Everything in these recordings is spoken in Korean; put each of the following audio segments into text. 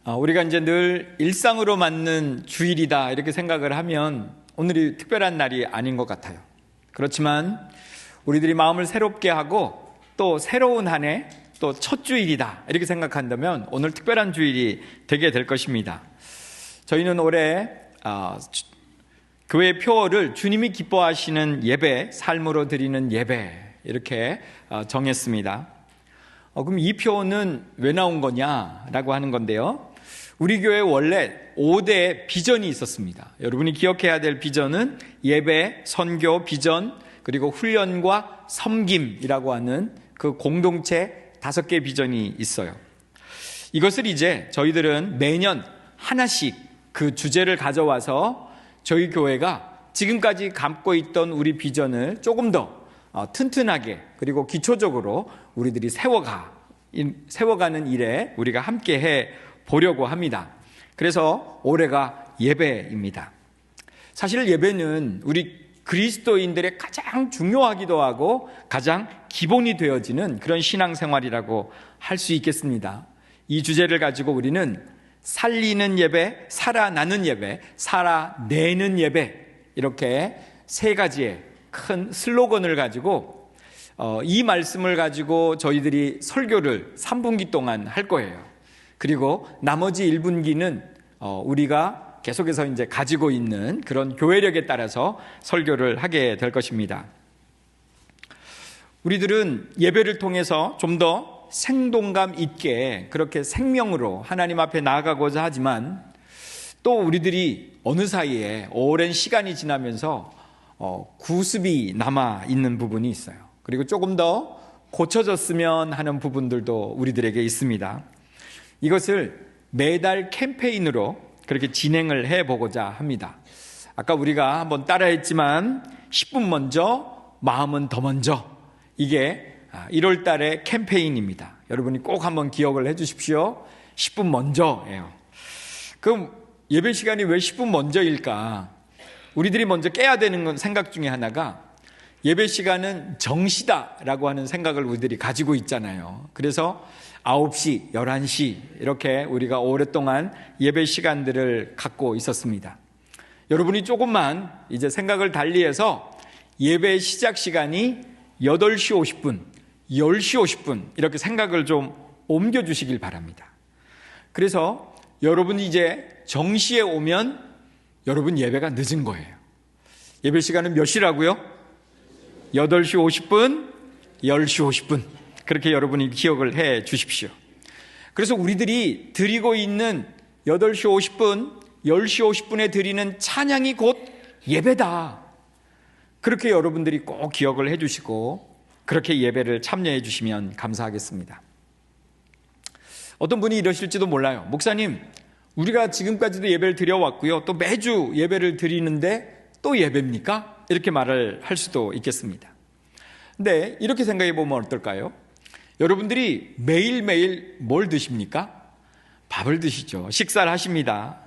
우리가 이제 늘 일상으로 맞는 주일이다 이렇게 생각을 하면 오늘이 특별한 날이 아닌 것 같아요. 그렇지만 우리들이 마음을 새롭게 하고 또 새로운 한 해 또 첫 주일이다 이렇게 생각한다면 오늘 특별한 주일이 되게 될 것입니다. 저희는 올해 교회 표어를 주님이 기뻐하시는 예배, 삶으로 드리는 예배 이렇게 정했습니다. 그럼 이 표어는 왜 나온 거냐라고 하는 건데요. 우리 교회에 원래 5대 비전이 있었습니다. 여러분이 기억해야 될 비전은 예배, 선교, 비전, 그리고 훈련과 섬김이라고 하는 그 공동체 5개 비전이 있어요. 이것을 이제 저희들은 매년 하나씩 그 주제를 가져와서 저희 교회가 지금까지 갖고 있던 우리 비전을 조금 더 튼튼하게 그리고 기초적으로 우리들이 세워가는 일에 우리가 함께 해 보려고 합니다. 그래서 올해가 예배입니다. 사실 예배는 우리 그리스도인들의 가장 중요하기도 하고 가장 기본이 되어지는 그런 신앙생활이라고 할 수 있겠습니다. 이 주제를 가지고 우리는 살리는 예배, 살아나는 예배, 살아내는 예배 이렇게 3가지의 큰 슬로건을 가지고 이 말씀을 가지고 저희들이 설교를 3분기 동안 할 거예요. 그리고 나머지 1분기는 우리가 계속해서 이제 가지고 있는 그런 교회력에 따라서 설교를 하게 될 것입니다. 우리들은 예배를 통해서 좀 더 생동감 있게 그렇게 생명으로 하나님 앞에 나아가고자 하지만 또 우리들이 어느 사이에 오랜 시간이 지나면서 구습이 남아 있는 부분이 있어요. 그리고 조금 더 고쳐졌으면 하는 부분들도 우리들에게 있습니다. 이것을 매달 캠페인으로 그렇게 진행을 해보고자 합니다. 아까 우리가 한번 따라했지만 10분 먼저, 마음은 더 먼저. 이게 1월 달의 캠페인입니다. 여러분이 꼭 한번 기억을 해 주십시오. 10분 먼저예요. 그럼 예배 시간이 왜 10분 먼저일까? 우리들이 먼저 깨야 되는 건 생각 중에 하나가 예배 시간은 정시다라고 하는 생각을 우리들이 가지고 있잖아요. 그래서 9시, 11시 이렇게 우리가 오랫동안 예배 시간들을 갖고 있었습니다. 여러분이 조금만 이제 생각을 달리해서 예배 시작 시간이 8시 50분, 10시 50분 이렇게 생각을 좀 옮겨주시길 바랍니다. 그래서 여러분이 이제 정시에 오면 여러분 예배가 늦은 거예요. 예배 시간은 몇 시라고요? 8시 50분, 10시 50분 그렇게 여러분이 기억을 해 주십시오. 그래서 우리들이 드리고 있는 8시 50분, 10시 50분에 드리는 찬양이 곧 예배다. 그렇게 여러분들이 꼭 기억을 해 주시고 그렇게 예배를 참여해 주시면 감사하겠습니다. 어떤 분이 이러실지도 몰라요. 목사님, 우리가 지금까지도 예배를 드려왔고요. 또 매주 예배를 드리는데 또 예배입니까? 이렇게 말을 할 수도 있겠습니다. 근데 이렇게 생각해 보면 어떨까요? 여러분들이 매일매일 뭘 드십니까? 밥을 드시죠. 식사를 하십니다.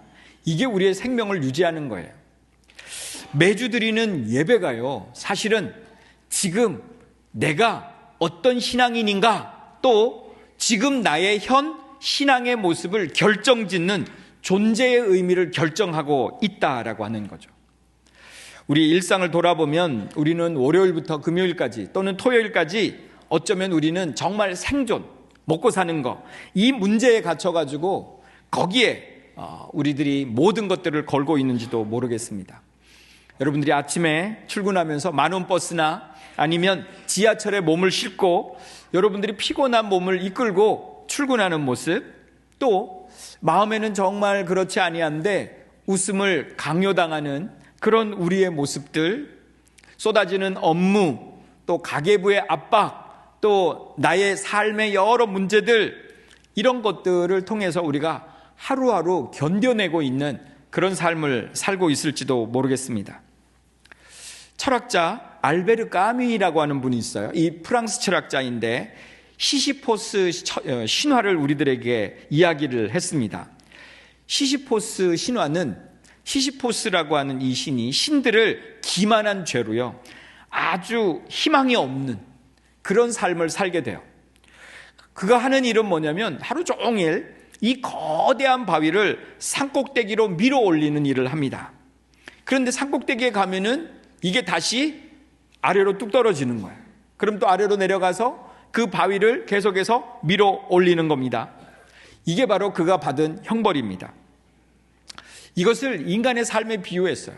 이게 우리의 생명을 유지하는 거예요. 매주 드리는 예배가요, 사실은 지금 내가 어떤 신앙인인가, 또 지금 나의 현 신앙의 모습을 결정짓는 존재의 의미를 결정하고 있다라고 하는 거죠. 우리 일상을 돌아보면 우리는 월요일부터 금요일까지 또는 토요일까지 어쩌면 우리는 정말 생존, 먹고 사는 거, 이 문제에 갇혀가지고 거기에 우리들이 모든 것들을 걸고 있는지도 모르겠습니다. 여러분들이 아침에 출근하면서 만원 버스나 아니면 지하철에 몸을 싣고 여러분들이 피곤한 몸을 이끌고 출근하는 모습, 또 마음에는 정말 그렇지 아니한데 웃음을 강요당하는 그런 우리의 모습들, 쏟아지는 업무, 또 가계부의 압박, 또 나의 삶의 여러 문제들, 이런 것들을 통해서 우리가 하루하루 견뎌내고 있는 그런 삶을 살고 있을지도 모르겠습니다. 철학자 알베르 까뮈이라고 하는 분이 있어요. 이 프랑스 철학자인데 시시포스 신화를 우리들에게 이야기를 했습니다. 시시포스 신화는 시시포스라고 하는 이 신이 신들을 기만한 죄로요, 아주 희망이 없는 그런 삶을 살게 돼요. 그가 하는 일은 뭐냐면 하루 종일 이 거대한 바위를 산꼭대기로 밀어 올리는 일을 합니다. 그런데 산꼭대기에 가면은 이게 다시 아래로 뚝 떨어지는 거예요. 그럼 또 아래로 내려가서 그 바위를 계속해서 밀어 올리는 겁니다. 이게 바로 그가 받은 형벌입니다. 이것을 인간의 삶에 비유했어요.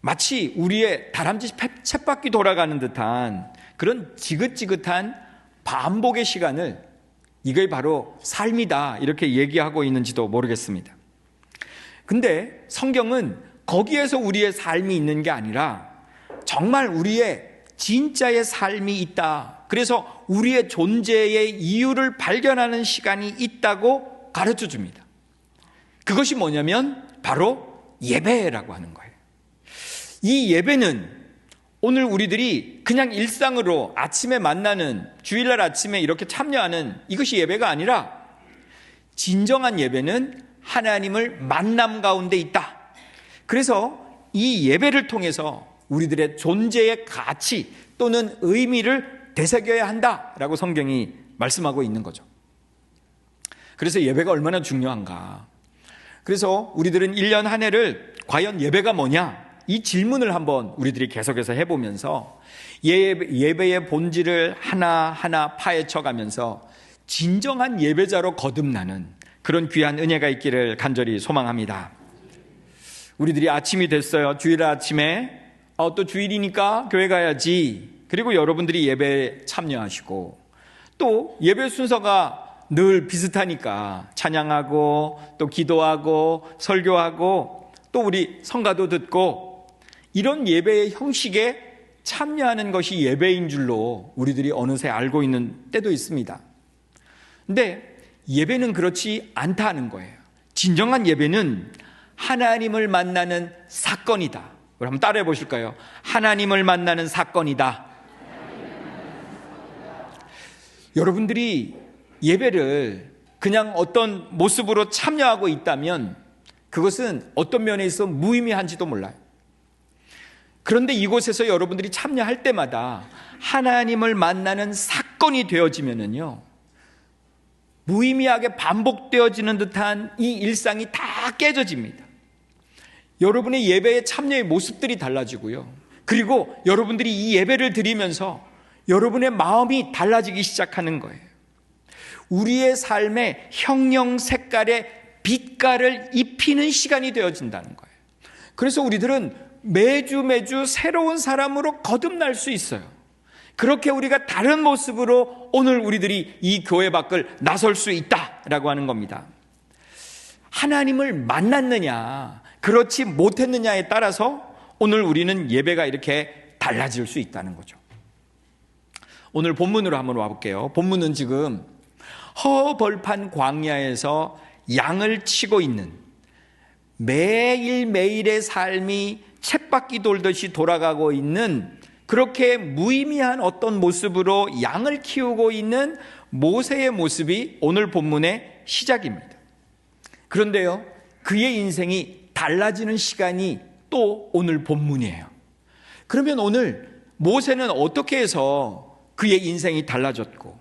마치 우리의 다람쥐 쳇바퀴 돌아가는 듯한 그런 지긋지긋한 반복의 시간을 이게 바로 삶이다 이렇게 얘기하고 있는지도 모르겠습니다. 근데 성경은 거기에서 우리의 삶이 있는 게 아니라 정말 우리의 진짜의 삶이 있다. 그래서 우리의 존재의 이유를 발견하는 시간이 있다고 가르쳐 줍니다. 그것이 뭐냐면 바로 예배라고 하는 거예요. 이 예배는 오늘 우리들이 그냥 일상으로 아침에 만나는 주일날 아침에 이렇게 참여하는 이것이 예배가 아니라 진정한 예배는 하나님을 만남 가운데 있다. 그래서 이 예배를 통해서 우리들의 존재의 가치 또는 의미를 되새겨야 한다라고 성경이 말씀하고 있는 거죠. 그래서 예배가 얼마나 중요한가. 그래서 우리들은 1년 한 해를 과연 예배가 뭐냐? 이 질문을 한번 우리들이 계속해서 해보면서 예배의 본질을 하나하나 파헤쳐가면서 진정한 예배자로 거듭나는 그런 귀한 은혜가 있기를 간절히 소망합니다. 우리들이 아침이 됐어요. 주일 아침에 또 주일이니까 교회 가야지. 그리고 여러분들이 예배에 참여하시고 또 예배 순서가 늘 비슷하니까 찬양하고 또 기도하고 설교하고 또 우리 성가도 듣고 이런 예배의 형식에 참여하는 것이 예배인 줄로 우리들이 어느새 알고 있는 때도 있습니다. 근데 예배는 그렇지 않다는 거예요. 진정한 예배는 하나님을 만나는 사건이다. 우리 한번 따라해 보실까요? 하나님을 만나는 사건이다. 여러분들이 예배를 그냥 어떤 모습으로 참여하고 있다면 그것은 어떤 면에 있어 무의미한지도 몰라요. 그런데 이곳에서 여러분들이 참여할 때마다 하나님을 만나는 사건이 되어지면은요, 무의미하게 반복되어지는 듯한 이 일상이 다 깨져집니다. 여러분의 예배에 참여의 모습들이 달라지고요. 그리고 여러분들이 이 예배를 드리면서 여러분의 마음이 달라지기 시작하는 거예요. 우리의 삶에 형형 색깔의 빛깔을 입히는 시간이 되어진다는 거예요. 그래서 우리들은 매주 새로운 사람으로 거듭날 수 있어요. 그렇게 우리가 다른 모습으로 오늘 우리들이 이 교회 밖을 나설 수 있다라고 하는 겁니다. 하나님을 만났느냐 그렇지 못했느냐에 따라서 오늘 우리는 예배가 이렇게 달라질 수 있다는 거죠. 오늘 본문으로 한번 와볼게요. 본문은 지금 허벌판 광야에서 양을 치고 있는 매일매일의 삶이 쳇바퀴 돌듯이 돌아가고 있는 그렇게 무의미한 어떤 모습으로 양을 키우고 있는 모세의 모습이 오늘 본문의 시작입니다. 그런데요, 그의 인생이 달라지는 시간이 또 오늘 본문이에요. 그러면 오늘 모세는 어떻게 해서 그의 인생이 달라졌고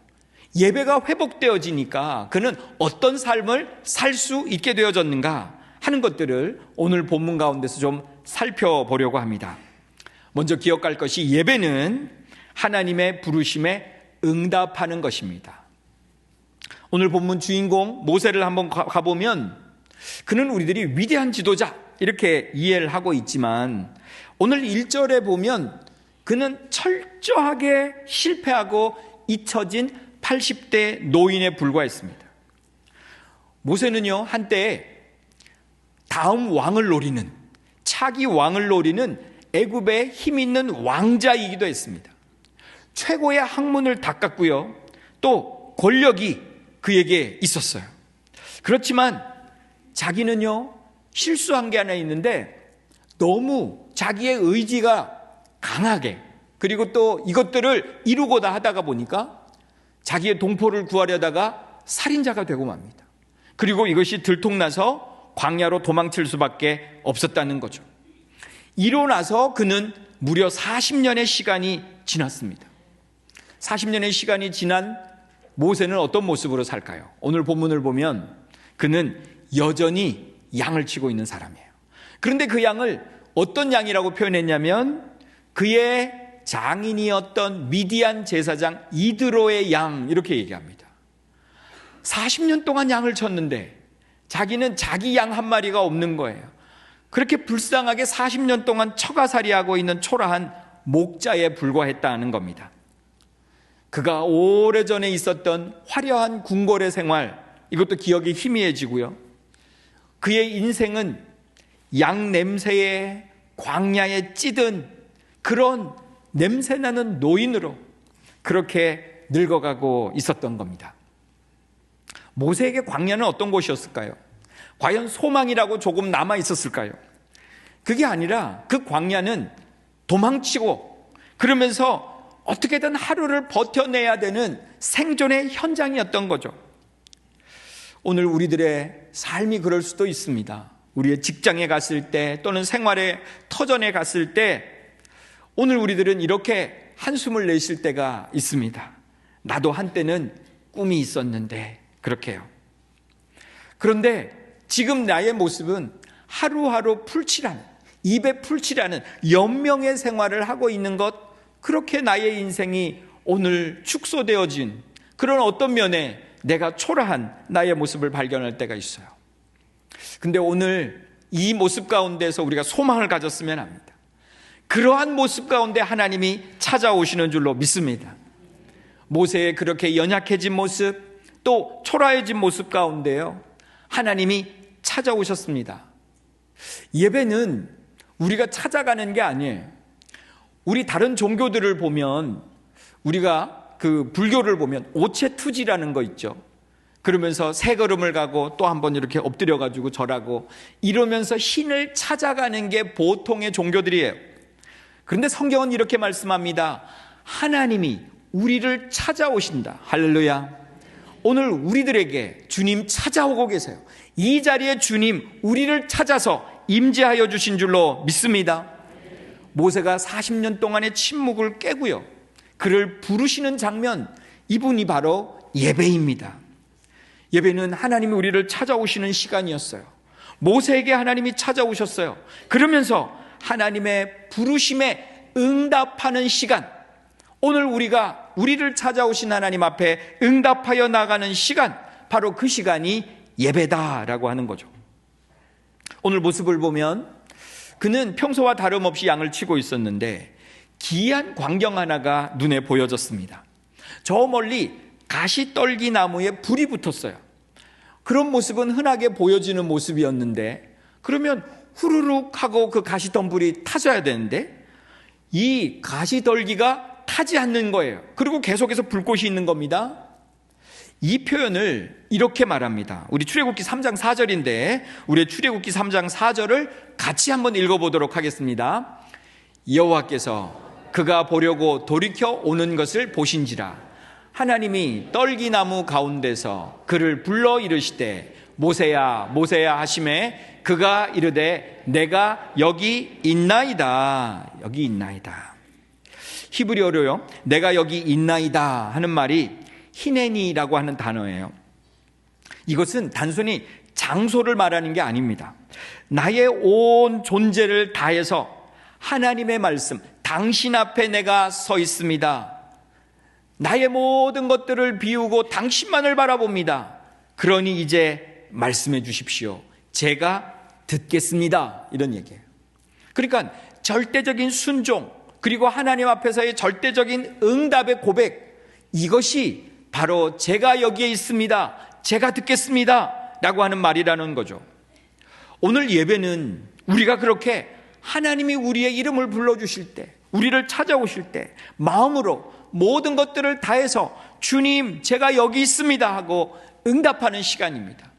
예배가 회복되어지니까 그는 어떤 삶을 살 수 있게 되어졌는가 하는 것들을 오늘 본문 가운데서 좀 살펴보려고 합니다. 먼저 기억할 것이 예배는 하나님의 부르심에 응답하는 것입니다. 오늘 본문 주인공 모세를 한번 가보면 그는 우리들이 위대한 지도자 이렇게 이해를 하고 있지만 오늘 1절에 보면 그는 철저하게 실패하고 잊혀진 80대 노인에 불과했습니다. 모세는요, 한때 다음 왕을 노리는, 차기 왕을 노리는 애굽의 힘 있는 왕자이기도 했습니다. 최고의 학문을 닦았고요, 또 권력이 그에게 있었어요. 그렇지만 자기는요, 실수한 게 하나 있는데 너무 자기의 의지가 강하게 그리고 또 이것들을 이루고자 하다가 보니까 자기의 동포를 구하려다가 살인자가 되고 맙니다. 그리고 이것이 들통나서 광야로 도망칠 수밖에 없었다는 거죠. 이로 나서 그는 무려 40년의 시간이 지났습니다. 40년의 시간이 지난 모세는 어떤 모습으로 살까요? 오늘 본문을 보면 그는 여전히 양을 치고 있는 사람이에요. 그런데 그 양을 어떤 양이라고 표현했냐면 그의 장인이었던 미디안 제사장 이드로의 양, 이렇게 얘기합니다. 40년 동안 양을 쳤는데 자기는 자기 양 한 마리가 없는 거예요. 그렇게 불쌍하게 40년 동안 처가살이하고 있는 초라한 목자에 불과했다는 겁니다. 그가 오래전에 있었던 화려한 궁궐의 생활, 이것도 기억이 희미해지고요. 그의 인생은 양 냄새에 광야에 찌든 그런 냄새나는 노인으로 그렇게 늙어가고 있었던 겁니다. 모세에게 광야는 어떤 곳이었을까요? 과연 소망이라고 조금 남아 있었을까요? 그게 아니라 그 광야는 도망치고 그러면서 어떻게든 하루를 버텨내야 되는 생존의 현장이었던 거죠. 오늘 우리들의 삶이 그럴 수도 있습니다. 우리의 직장에 갔을 때 또는 생활의 터전에 갔을 때 오늘 우리들은 이렇게 한숨을 내쉴 때가 있습니다. 나도 한때는 꿈이 있었는데 그렇게요. 그런데 지금 나의 모습은 하루하루 풀칠하는, 입에 풀칠하는 연명의 생활을 하고 있는 것, 그렇게 나의 인생이 오늘 축소되어진 그런 어떤 면에 내가 초라한 나의 모습을 발견할 때가 있어요. 근데 오늘 이 모습 가운데서 우리가 소망을 가졌으면 합니다. 그러한 모습 가운데 하나님이 찾아오시는 줄로 믿습니다. 모세의 그렇게 연약해진 모습, 또 초라해진 모습 가운데요, 하나님이 찾아오셨습니다. 예배는 우리가 찾아가는 게 아니에요. 우리 다른 종교들을 보면, 우리가 그 불교를 보면 오체투지라는 거 있죠. 그러면서 세 걸음을 가고 또 한 번 이렇게 엎드려 가지고 절하고 이러면서 신을 찾아가는 게 보통의 종교들이에요. 그런데 성경은 이렇게 말씀합니다. 하나님이 우리를 찾아오신다. 할렐루야. 오늘 우리들에게 주님 찾아오고 계세요. 이 자리에 주님 우리를 찾아서 임재하여 주신 줄로 믿습니다. 모세가 40년 동안의 침묵을 깨고요, 그를 부르시는 장면, 이분이 바로 예배입니다. 예배는 하나님이 우리를 찾아오시는 시간이었어요. 모세에게 하나님이 찾아오셨어요. 그러면서 하나님의 부르심에 응답하는 시간, 오늘 우리가 우리를 찾아오신 하나님 앞에 응답하여 나가는 시간, 바로 그 시간이 예배다라고 하는 거죠. 오늘 모습을 보면 그는 평소와 다름없이 양을 치고 있었는데 기이한 광경 하나가 눈에 보여졌습니다. 저 멀리 가시떨기 나무에 불이 붙었어요. 그런 모습은 흔하게 보여지는 모습이었는데, 그러면 후루룩 하고 그 가시덤불이 타져야 되는데 이 가시떨기가 타지 않는 거예요. 그리고 계속해서 불꽃이 있는 겁니다. 이 표현을 이렇게 말합니다. 우리 출애굽기 3장 4절인데 우리 출애굽기 3장 4절을 같이 한번 읽어보도록 하겠습니다. 여호와께서 그가 보려고 돌이켜 오는 것을 보신지라 하나님이 떨기나무 가운데서 그를 불러 이르시되 모세야 모세야 하시매 그가 이르되 내가 여기 있나이다. 여기 있나이다. 히브리어로요, 내가 여기 있나이다 하는 말이 히네니라고 하는 단어예요. 이것은 단순히 장소를 말하는 게 아닙니다. 나의 온 존재를 다해서 하나님의 말씀, 당신 앞에 내가 서 있습니다. 나의 모든 것들을 비우고 당신만을 바라봅니다. 그러니 이제 말씀해 주십시오. 제가 듣겠습니다. 이런 얘기예요. 그러니까 절대적인 순종, 그리고 하나님 앞에서의 절대적인 응답의 고백, 이것이 바로 제가 여기에 있습니다, 제가 듣겠습니다 라고 하는 말이라는 거죠. 오늘 예배는 우리가 그렇게 하나님이 우리의 이름을 불러주실 때, 우리를 찾아오실 때 마음으로 모든 것들을 다해서 주님 제가 여기 있습니다 하고 응답하는 시간입니다.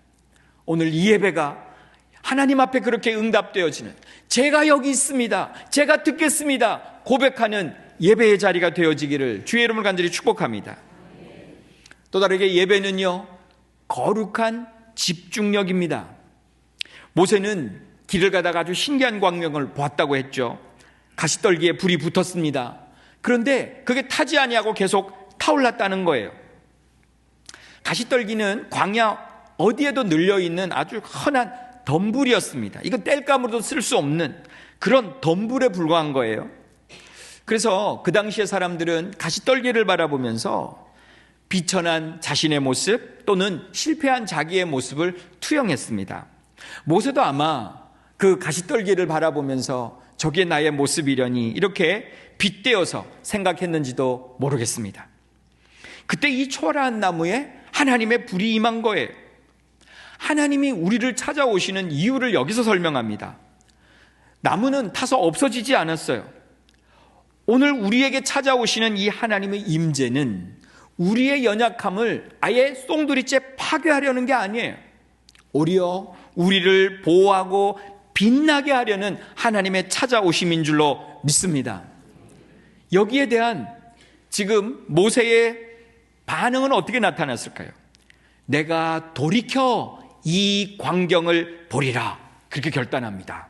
오늘 이 예배가 하나님 앞에 그렇게 응답되어지는, 제가 여기 있습니다, 제가 듣겠습니다 고백하는 예배의 자리가 되어지기를 주의 이름을 간절히 축복합니다. 또 다르게 예배는요, 거룩한 집중력입니다. 모세는 길을 가다가 아주 신기한 광명을 보았다고 했죠. 가시떨기에 불이 붙었습니다. 그런데 그게 타지 아니하고 계속 타올랐다는 거예요. 가시떨기는 광야 어디에도 늘려있는 아주 흔한 덤불이었습니다. 이거 땔감으로도 쓸 수 없는 그런 덤불에 불과한 거예요. 그래서 그 당시의 사람들은 가시떨기를 바라보면서 비천한 자신의 모습 또는 실패한 자기의 모습을 투영했습니다. 모세도 아마 그 가시떨기를 바라보면서 저게 나의 모습이려니 이렇게 빗대어서 생각했는지도 모르겠습니다. 그때 이 초라한 나무에 하나님의 불이 임한 거예요. 하나님이 우리를 찾아오시는 이유를 여기서 설명합니다. 나무는 타서 없어지지 않았어요. 오늘 우리에게 찾아오시는 이 하나님의 임재는 우리의 연약함을 아예 송두리째 파괴하려는 게 아니에요. 오히려 우리를 보호하고 빛나게 하려는 하나님의 찾아오심인 줄로 믿습니다. 여기에 대한 지금 모세의 반응은 어떻게 나타났을까요? 내가 돌이켜 이 광경을 보리라, 그렇게 결단합니다.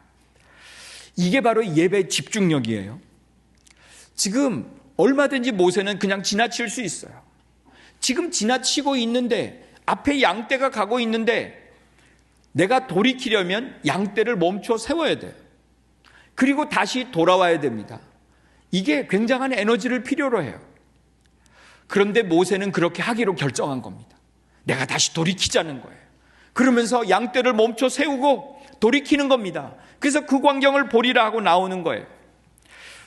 이게 바로 예배 집중력이에요. 지금 얼마든지 모세는 그냥 지나칠 수 있어요. 지금 지나치고 있는데, 앞에 양떼가 가고 있는데 내가 돌이키려면 양떼를 멈춰 세워야 돼요. 그리고 다시 돌아와야 됩니다. 이게 굉장한 에너지를 필요로 해요. 그런데 모세는 그렇게 하기로 결정한 겁니다. 내가 다시 돌이키자는 거예요. 그러면서 양떼를 멈춰 세우고 돌이키는 겁니다. 그래서 그 광경을 보리라 하고 나오는 거예요.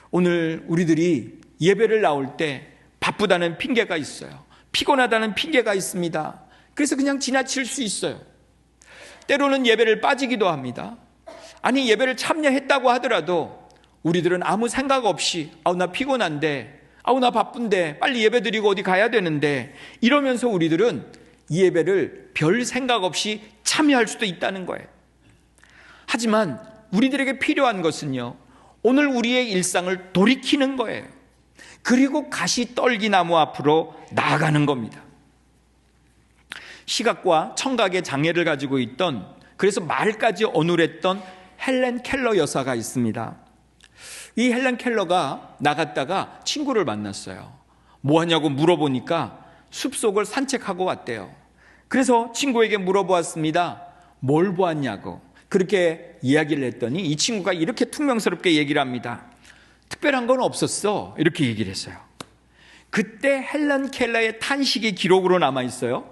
오늘 우리들이 예배를 나올 때 바쁘다는 핑계가 있어요. 피곤하다는 핑계가 있습니다. 그래서 그냥 지나칠 수 있어요. 때로는 예배를 빠지기도 합니다. 아니, 예배를 참여했다고 하더라도 우리들은 아무 생각 없이 나 피곤한데, 나 바쁜데, 빨리 예배 드리고 어디 가야 되는데, 이러면서 우리들은 이 예배를 별 생각 없이 참여할 수도 있다는 거예요. 하지만 우리들에게 필요한 것은요, 오늘 우리의 일상을 돌이키는 거예요. 그리고 가시떨기나무 앞으로 나아가는 겁니다. 시각과 청각의 장애를 가지고 있던, 그래서 말까지 어눌했던 헬렌 켈러 여사가 있습니다. 이 헬렌 켈러가 나갔다가 친구를 만났어요. 뭐 하냐고 물어보니까 숲속을 산책하고 왔대요. 그래서 친구에게 물어보았습니다. 뭘 보았냐고. 그렇게 이야기를 했더니 이 친구가 이렇게 퉁명스럽게 얘기를 합니다. 특별한 건 없었어, 이렇게 얘기를 했어요. 그때 헬렌 켈러의 탄식이 기록으로 남아있어요.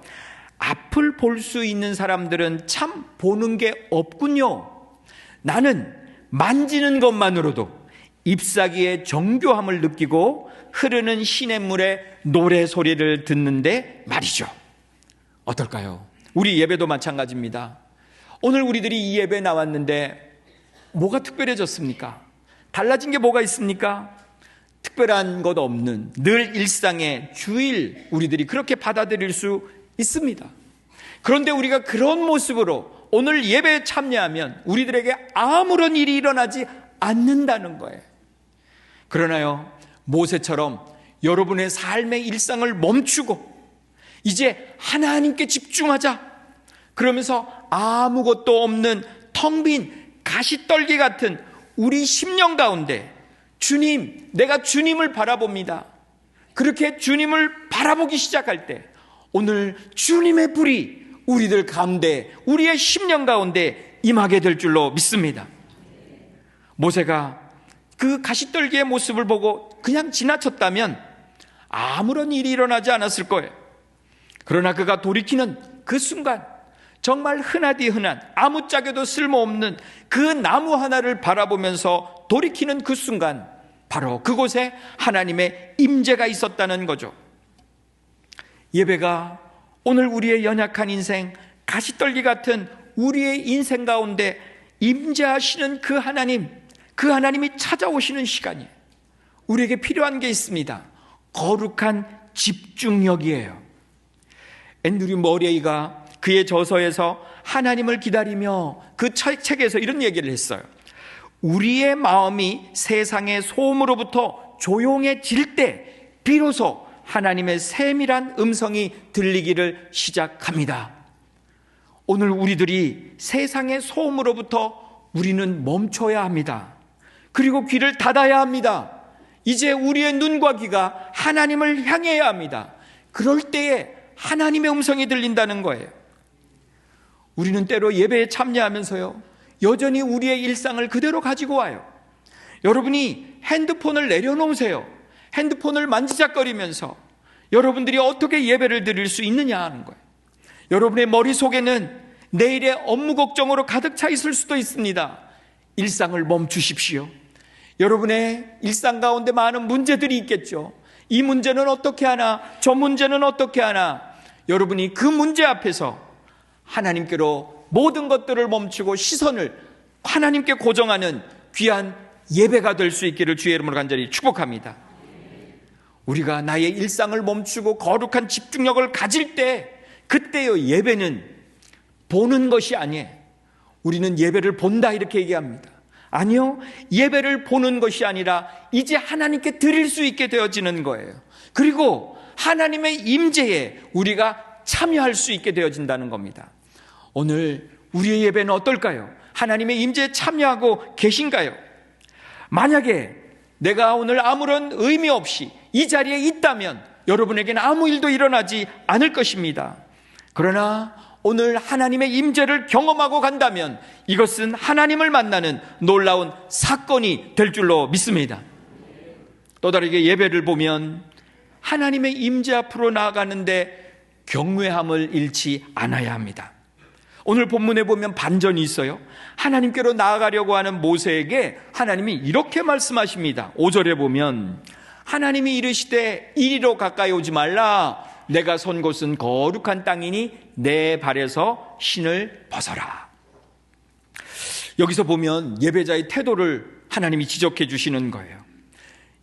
앞을 볼 수 있는 사람들은 참 보는 게 없군요. 나는 만지는 것만으로도 잎사귀의 정교함을 느끼고 흐르는 시냇물의 노래 소리를 듣는데 말이죠. 어떨까요? 우리 예배도 마찬가지입니다. 오늘 우리들이 이 예배에 나왔는데 뭐가 특별해졌습니까? 달라진 게 뭐가 있습니까? 특별한 것 없는 늘 일상의 주일, 우리들이 그렇게 받아들일 수 있습니다. 그런데 우리가 그런 모습으로 오늘 예배에 참여하면 우리들에게 아무런 일이 일어나지 않는다는 거예요. 그러나요, 모세처럼 여러분의 삶의 일상을 멈추고 이제 하나님께 집중하자, 그러면서 아무것도 없는 텅 빈 가시떨기 같은 우리 심령 가운데 주님, 내가 주님을 바라봅니다. 그렇게 주님을 바라보기 시작할 때 오늘 주님의 불이 우리들 가운데, 우리의 심령 가운데 임하게 될 줄로 믿습니다. 모세가 그 가시떨기의 모습을 보고 그냥 지나쳤다면 아무런 일이 일어나지 않았을 거예요. 그러나 그가 돌이키는 그 순간, 정말 흔하디 흔한 아무짝에도 쓸모없는 그 나무 하나를 바라보면서 돌이키는 그 순간, 바로 그곳에 하나님의 임재가 있었다는 거죠. 예배가 오늘 우리의 연약한 인생, 가시떨기 같은 우리의 인생 가운데 임재하시는 그 하나님이 찾아오시는 시간이에요. 우리에게 필요한 게 있습니다. 거룩한 집중력이에요. 앤드류 머레이가 그의 저서에서 하나님을 기다리며 그 책에서 이런 얘기를 했어요. 우리의 마음이 세상의 소음으로부터 조용해질 때 비로소 하나님의 세밀한 음성이 들리기를 시작합니다. 오늘 우리들이 세상의 소음으로부터 우리는 멈춰야 합니다. 그리고 귀를 닫아야 합니다. 이제 우리의 눈과 귀가 하나님을 향해야 합니다. 그럴 때에 하나님의 음성이 들린다는 거예요. 우리는 때로 예배에 참여하면서요, 여전히 우리의 일상을 그대로 가지고 와요. 여러분이 핸드폰을 내려놓으세요. 핸드폰을 만지작거리면서 여러분들이 어떻게 예배를 드릴 수 있느냐 하는 거예요. 여러분의 머릿속에는 내일의 업무 걱정으로 가득 차 있을 수도 있습니다. 일상을 멈추십시오. 여러분의 일상 가운데 많은 문제들이 있겠죠. 이 문제는 어떻게 하나, 저 문제는 어떻게 하나. 여러분이 그 문제 앞에서 하나님께로 모든 것들을 멈추고 시선을 하나님께 고정하는 귀한 예배가 될 수 있기를 주의 이름으로 간절히 축복합니다. 우리가 나의 일상을 멈추고 거룩한 집중력을 가질 때, 그때의 예배는 보는 것이 아니에요. 우리는 예배를 본다 이렇게 얘기합니다. 아니요, 예배를 보는 것이 아니라 이제 하나님께 드릴 수 있게 되어지는 거예요. 그리고 하나님의 임재에 우리가 참여할 수 있게 되어진다는 겁니다. 오늘 우리의 예배는 어떨까요? 하나님의 임재에 참여하고 계신가요? 만약에 내가 오늘 아무런 의미 없이 이 자리에 있다면 여러분에게는 아무 일도 일어나지 않을 것입니다. 그러나 오늘 하나님의 임재를 경험하고 간다면 이것은 하나님을 만나는 놀라운 사건이 될 줄로 믿습니다. 또 다르게 예배를 보면 하나님의 임재 앞으로 나아가는데 경외함을 잃지 않아야 합니다. 오늘 본문에 보면 반전이 있어요. 하나님께로 나아가려고 하는 모세에게 하나님이 이렇게 말씀하십니다. 5절에 보면 하나님이 이르시되 이리로 가까이 오지 말라. 내가 선 곳은 거룩한 땅이니 내 발에서 신을 벗어라. 여기서 보면 예배자의 태도를 하나님이 지적해 주시는 거예요.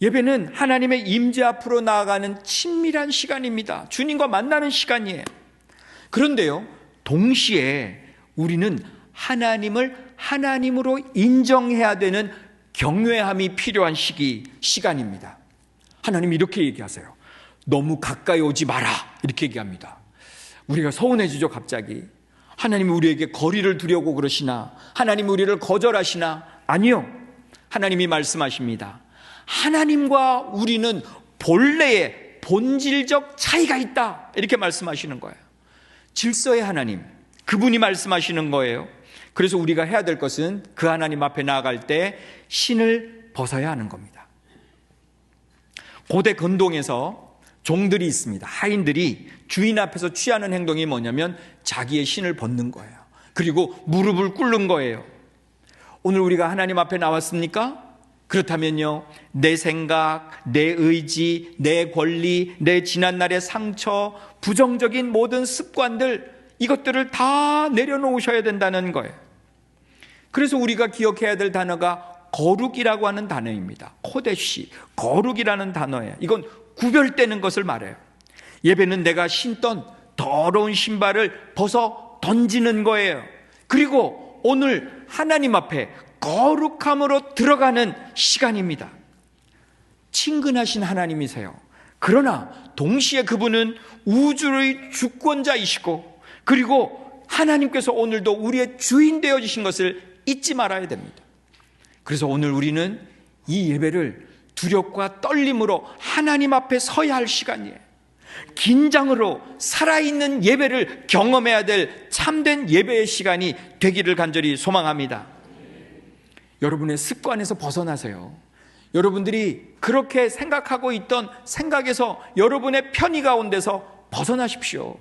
예배는 하나님의 임재 앞으로 나아가는 친밀한 시간입니다. 주님과 만나는 시간이에요. 그런데요, 동시에 우리는 하나님을 하나님으로 인정해야 되는 경외함이 필요한 시간입니다. 하나님이 이렇게 얘기하세요. 너무 가까이 오지 마라 이렇게 얘기합니다. 우리가 서운해지죠. 갑자기 하나님이 우리에게 거리를 두려고 그러시나, 하나님이 우리를 거절하시나? 아니요, 하나님이 말씀하십니다. 하나님과 우리는 본래의 본질적 차이가 있다 이렇게 말씀하시는 거예요. 질서의 하나님, 그분이 말씀하시는 거예요. 그래서 우리가 해야 될 것은 그 하나님 앞에 나아갈 때 신을 벗어야 하는 겁니다. 고대 근동에서 종들이 있습니다. 하인들이 주인 앞에서 취하는 행동이 뭐냐면 자기의 신을 벗는 거예요. 그리고 무릎을 꿇는 거예요. 오늘 우리가 하나님 앞에 나왔습니까? 그렇다면요, 내 생각, 내 의지, 내 권리, 내 지난날의 상처, 부정적인 모든 습관들, 이것들을 다 내려놓으셔야 된다는 거예요. 그래서 우리가 기억해야 될 단어가 거룩이라고 하는 단어입니다. 코데시, 거룩이라는 단어예요. 이건 구별되는 것을 말해요. 예배는 내가 신던 더러운 신발을 벗어 던지는 거예요. 그리고 오늘 하나님 앞에 거룩함으로 들어가는 시간입니다. 친근하신 하나님이세요. 그러나 동시에 그분은 우주의 주권자이시고, 그리고 하나님께서 오늘도 우리의 주인 되어주신 것을 잊지 말아야 됩니다. 그래서 오늘 우리는 이 예배를 두렵과 떨림으로 하나님 앞에 서야 할 시간이에요. 긴장으로 살아있는 예배를 경험해야 될 참된 예배의 시간이 되기를 간절히 소망합니다. 여러분의 습관에서 벗어나세요. 여러분들이 그렇게 생각하고 있던 생각에서 여러분의 편의 가운데서 벗어나십시오.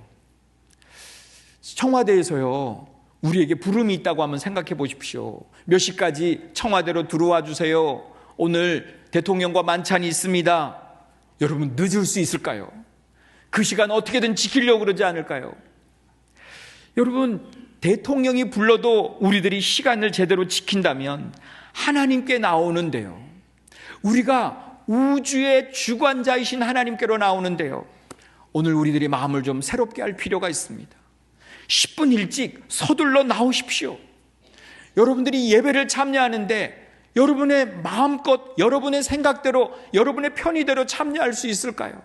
청와대에서요, 우리에게 부름이 있다고 하면 생각해 보십시오. 몇 시까지 청와대로 들어와 주세요. 오늘 대통령과 만찬이 있습니다. 여러분, 늦을 수 있을까요? 그 시간 어떻게든 지키려고 그러지 않을까요? 여러분, 대통령이 불러도 우리들이 시간을 제대로 지킨다면 하나님께 나오는데요, 우리가 우주의 주관자이신 하나님께로 나오는데요, 오늘 우리들이 마음을 좀 새롭게 할 필요가 있습니다. 10분 일찍 서둘러 나오십시오. 여러분들이 예배를 참여하는데 여러분의 마음껏 여러분의 생각대로 여러분의 편의대로 참여할 수 있을까요?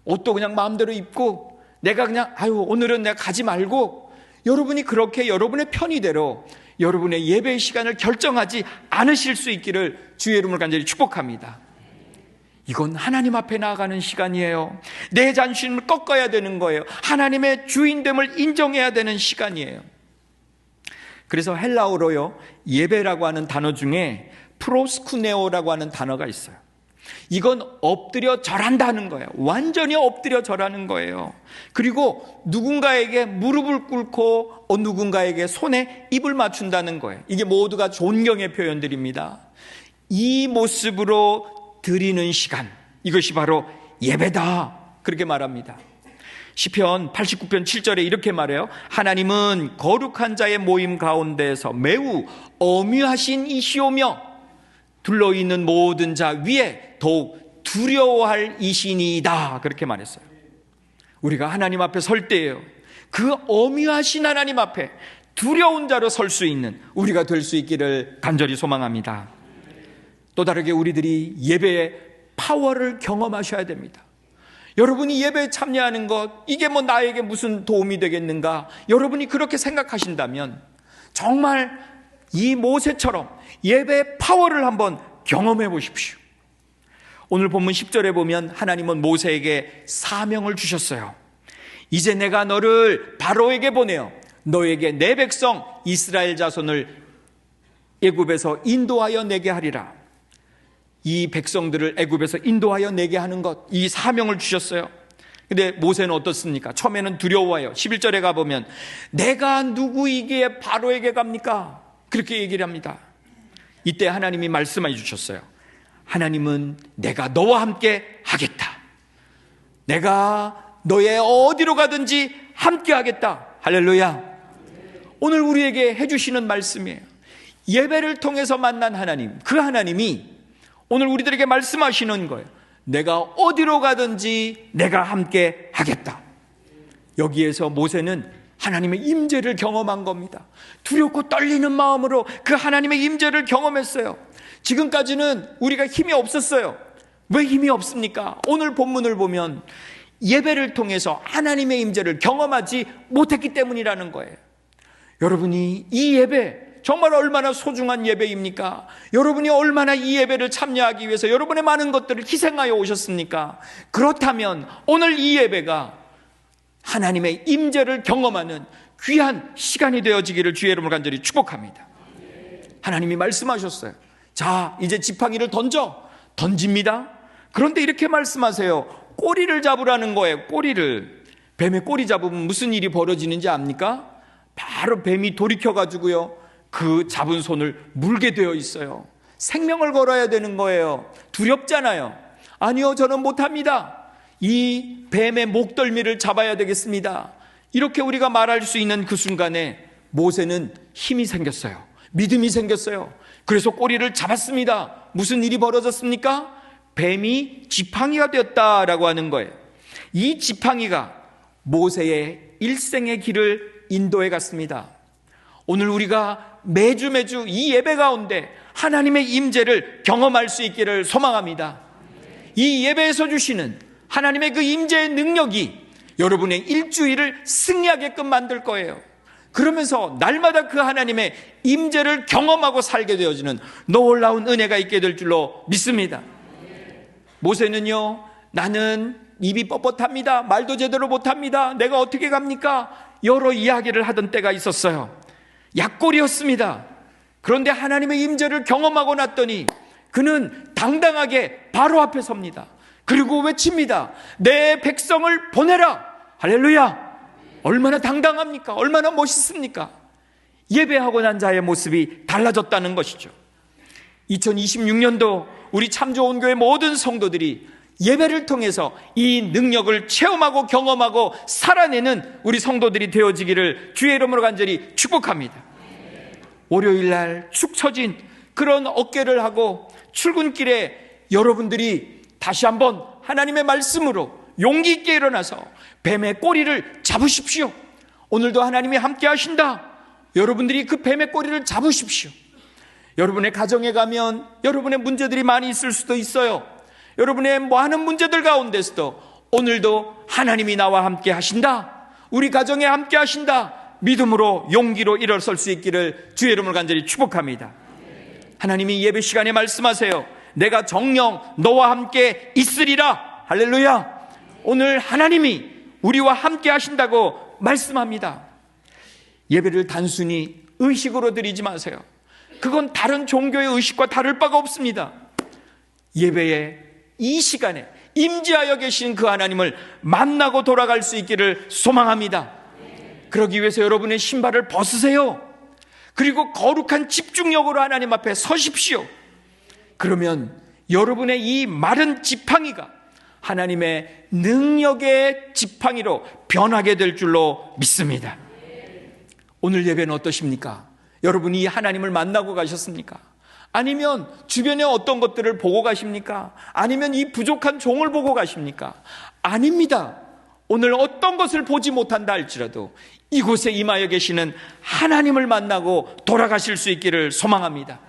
옷도 그냥 마음대로 입고 내가 그냥 오늘은 내가 가지 말고, 여러분이 그렇게 여러분의 편의대로 여러분의 예배의 시간을 결정하지 않으실 수 있기를 주의 이름으로 간절히 축복합니다. 이건 하나님 앞에 나아가는 시간이에요. 내 자신을 꺾어야 되는 거예요. 하나님의 주인됨을 인정해야 되는 시간이에요. 그래서 헬라어로요, 예배라고 하는 단어 중에 프로스쿠네오라고 하는 단어가 있어요. 이건 엎드려 절한다는 거예요. 완전히 엎드려 절하는 거예요. 그리고 누군가에게 무릎을 꿇고 누군가에게 손에 입을 맞춘다는 거예요. 이게 모두가 존경의 표현들입니다. 이 모습으로 드리는 시간, 이것이 바로 예배다, 그렇게 말합니다. 시편 89편 7절에 이렇게 말해요. 하나님은 거룩한 자의 모임 가운데에서 매우 엄유하신 이시오며 둘러있는 모든 자 위에 더욱 두려워할 이시니이다, 그렇게 말했어요. 우리가 하나님 앞에 설 때예요, 그 엄유하신 하나님 앞에 두려운 자로 설 수 있는 우리가 될 수 있기를 간절히 소망합니다. 또 다르게 우리들이 예배의 파워를 경험하셔야 됩니다. 여러분이 예배에 참여하는 것, 이게 뭐 나에게 무슨 도움이 되겠는가, 여러분이 그렇게 생각하신다면 정말 이 모세처럼 예배의 파워를 한번 경험해 보십시오. 오늘 본문 10절에 보면 하나님은 모세에게 사명을 주셨어요. 이제 내가 너를 바로에게 보내어 너에게 내 백성 이스라엘 자손을 애굽에서 인도하여 내게 하리라. 이 백성들을 애굽에서 인도하여 내게 하는 것, 이 사명을 주셨어요. 근데 모세는 어떻습니까? 처음에는 두려워해요. 11절에 가보면 내가 누구이기에 바로에게 갑니까? 그렇게 얘기를 합니다. 이때 하나님이 말씀해 주셨어요. 하나님은 내가 너와 함께 하겠다. 내가 너의 어디로 가든지 함께 하겠다. 할렐루야. 오늘 우리에게 해주시는 말씀이에요. 예배를 통해서 만난 하나님, 그 하나님이 오늘 우리들에게 말씀하시는 거예요. 내가 어디로 가든지 내가 함께 하겠다. 여기에서 모세는 하나님의 임재를 경험한 겁니다. 두렵고 떨리는 마음으로 그 하나님의 임재를 경험했어요. 지금까지는 우리가 힘이 없었어요. 왜 힘이 없습니까? 오늘 본문을 보면 예배를 통해서 하나님의 임재를 경험하지 못했기 때문이라는 거예요. 여러분이 이 예배 정말 얼마나 소중한 예배입니까? 여러분이 얼마나 이 예배를 참여하기 위해서 여러분의 많은 것들을 희생하여 오셨습니까? 그렇다면 오늘 이 예배가 하나님의 임재를 경험하는 귀한 시간이 되어지기를 주의 이름으로 간절히 축복합니다. 하나님이 말씀하셨어요. 자, 이제 지팡이를 던집니다. 그런데 이렇게 말씀하세요. 꼬리를 잡으라는 거예요. 꼬리를. 뱀의 꼬리 잡으면 무슨 일이 벌어지는지 압니까? 바로 뱀이 돌이켜가지고요, 그 잡은 손을 물게 되어 있어요. 생명을 걸어야 되는 거예요. 두렵잖아요. 아니요, 저는 못합니다. 이 뱀의 목덜미를 잡아야 되겠습니다. 이렇게 우리가 말할 수 있는 그 순간에 모세는 힘이 생겼어요. 믿음이 생겼어요. 그래서 꼬리를 잡았습니다. 무슨 일이 벌어졌습니까? 뱀이 지팡이가 되었다라고 하는 거예요. 이 지팡이가 모세의 일생의 길을 인도해 갔습니다. 오늘 우리가 매주 이 예배 가운데 하나님의 임재를 경험할 수 있기를 소망합니다. 이 예배에서 주시는 하나님의 그 임재의 능력이 여러분의 일주일을 승리하게끔 만들 거예요. 그러면서 날마다 그 하나님의 임재를 경험하고 살게 되어지는 놀라운 은혜가 있게 될 줄로 믿습니다. 모세는요, 나는 입이 뻣뻣합니다. 말도 제대로 못합니다. 내가 어떻게 갑니까? 여러 이야기를 하던 때가 있었어요. 약골이었습니다. 그런데 하나님의 임재를 경험하고 났더니 그는 당당하게 바로 앞에 섭니다. 그리고 외칩니다. 내 백성을 보내라. 할렐루야. 얼마나 당당합니까? 얼마나 멋있습니까? 예배하고 난 자의 모습이 달라졌다는 것이죠. 2026년도 우리 참조온교회 모든 성도들이 예배를 통해서 이 능력을 체험하고 경험하고 살아내는 우리 성도들이 되어지기를 주의 이름으로 간절히 축복합니다. 월요일날 축 처진 그런 어깨를 하고 출근길에 여러분들이 다시 한번 하나님의 말씀으로 용기 있게 일어나서 뱀의 꼬리를 잡으십시오. 오늘도 하나님이 함께 하신다. 여러분들이 그 뱀의 꼬리를 잡으십시오. 여러분의 가정에 가면 여러분의 문제들이 많이 있을 수도 있어요. 여러분의 많은 문제들 가운데서도 오늘도 하나님이 나와 함께 하신다. 우리 가정에 함께 하신다. 믿음으로 용기로 일어설 수 있기를 주의 이름을 간절히 축복합니다. 하나님이 예배 시간에 말씀하세요. 내가 정녕 너와 함께 있으리라. 할렐루야. 오늘 하나님이 우리와 함께 하신다고 말씀합니다. 예배를 단순히 의식으로 드리지 마세요. 그건 다른 종교의 의식과 다를 바가 없습니다. 예배의 이 시간에 임재하여 계신 그 하나님을 만나고 돌아갈 수 있기를 소망합니다. 그러기 위해서 여러분의 신발을 벗으세요. 그리고 거룩한 집중력으로 하나님 앞에 서십시오. 그러면 여러분의 이 마른 지팡이가 하나님의 능력의 지팡이로 변하게 될 줄로 믿습니다. 오늘 예배는 어떠십니까? 여러분이 이 하나님을 만나고 가셨습니까? 아니면 주변에 어떤 것들을 보고 가십니까? 아니면 이 부족한 종을 보고 가십니까? 아닙니다. 오늘 어떤 것을 보지 못한다 할지라도 이곳에 임하여 계시는 하나님을 만나고 돌아가실 수 있기를 소망합니다.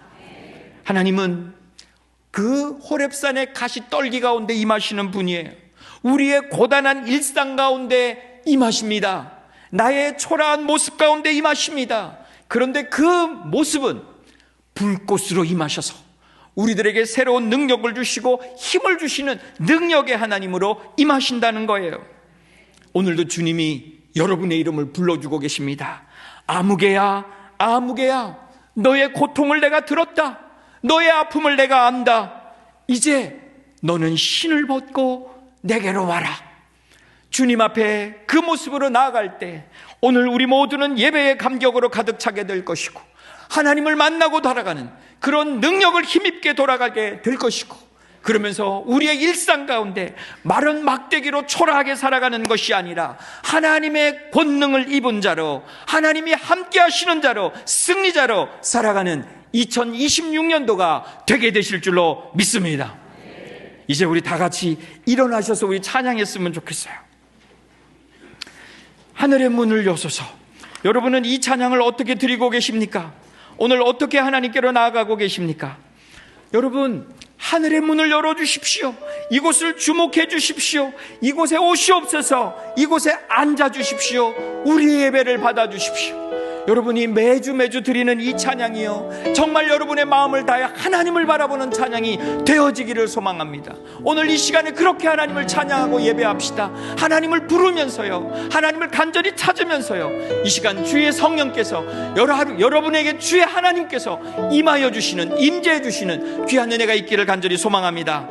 하나님은 그 호렙산의 가시 떨기 가운데 임하시는 분이에요. 우리의 고단한 일상 가운데 임하십니다. 나의 초라한 모습 가운데 임하십니다. 그런데 그 모습은 불꽃으로 임하셔서 우리들에게 새로운 능력을 주시고 힘을 주시는 능력의 하나님으로 임하신다는 거예요. 오늘도 주님이 여러분의 이름을 불러주고 계십니다. 아무개야, 아무개야, 너의 고통을 내가 들었다. 너의 아픔을 내가 안다. 이제 너는 신을 벗고 내게로 와라. 주님 앞에 그 모습으로 나아갈 때 오늘 우리 모두는 예배의 감격으로 가득 차게 될 것이고 하나님을 만나고 돌아가는 그런 능력을 힘있게 돌아가게 될 것이고, 그러면서 우리의 일상 가운데 마른 막대기로 초라하게 살아가는 것이 아니라 하나님의 권능을 입은 자로, 하나님이 함께 하시는 자로, 승리자로 살아가는 2026년도가 되게 되실 줄로 믿습니다. 이제 우리 다 같이 일어나셔서 우리 찬양했으면 좋겠어요. 하늘의 문을 여소서. 여러분은 이 찬양을 어떻게 드리고 계십니까? 오늘 어떻게 하나님께로 나아가고 계십니까? 여러분, 하늘의 문을 열어주십시오. 이곳을 주목해 주십시오. 이곳에 오시옵소서. 이곳에 앉아주십시오. 우리의 예배를 받아주십시오. 여러분이 매주 드리는 이 찬양이요, 정말 여러분의 마음을 다해 하나님을 바라보는 찬양이 되어지기를 소망합니다. 오늘 이 시간에 그렇게 하나님을 찬양하고 예배합시다. 하나님을 부르면서요, 하나님을 간절히 찾으면서요, 이 시간 주의 성령께서 여러분에게 주의 하나님께서 임하여 주시는, 임재해 주시는 귀한 은혜가 있기를 간절히 소망합니다.